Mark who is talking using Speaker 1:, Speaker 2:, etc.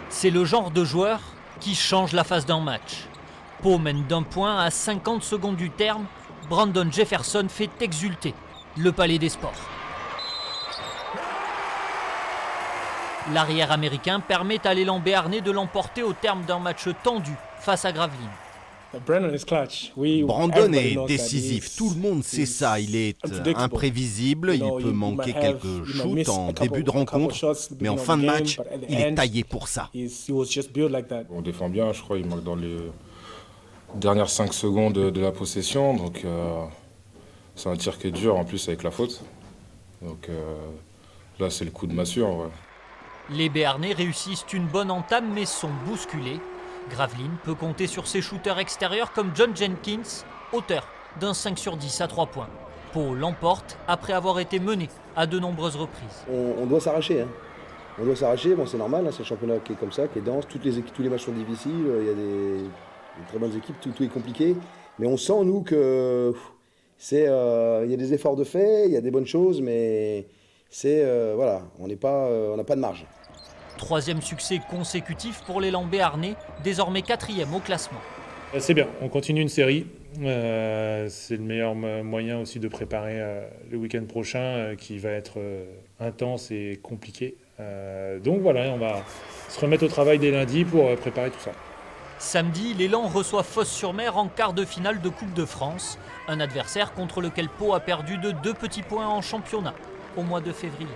Speaker 1: C'est le genre de joueur qui change la face d'un match. Pau mène d'un point à 50 secondes du terme. Brandon Jefferson fait exulter le Palais des Sports. L'arrière américain permet à l'élan béarnais de l'emporter au terme d'un match tendu face à Gravelines.
Speaker 2: Brandon est décisif, tout le monde sait ça, il est imprévisible, il peut manquer quelques shoots en début de rencontre, mais en fin de match, il est taillé pour ça.
Speaker 3: On défend bien, je crois, il marque dans les dernières 5 secondes de la possession, donc c'est un tir qui est dur en plus avec la faute. Donc là c'est le coup de massue en vrai.
Speaker 1: Les Béarnais réussissent une bonne entame mais sont bousculés. Gravelines peut compter sur ses shooters extérieurs comme John Jenkins, auteur d'un 5 sur 10 à 3 points. Pau l'emporte après avoir été mené à de nombreuses reprises.
Speaker 4: On doit s'arracher. On doit s'arracher, bon, c'est normal, c'est un championnat qui est comme ça, qui est dense. Tous les matchs sont difficiles, il y a des très bonnes équipes, tout est compliqué. Mais on sent, nous, que il y a des efforts de fait, il y a des bonnes choses, mais voilà, on n'a pas de marge.
Speaker 1: Troisième succès consécutif pour l'élan béarnais, désormais 4e au classement.
Speaker 5: C'est bien, on continue une série. C'est le meilleur moyen aussi de préparer le week-end prochain qui va être intense et compliqué. Donc voilà, on va se remettre au travail dès lundi pour préparer tout ça.
Speaker 1: Samedi, l'élan reçoit Fos-sur-Mer en quart de finale de Coupe de France, un adversaire contre lequel Pau a perdu de 2 petits points en championnat au mois de février.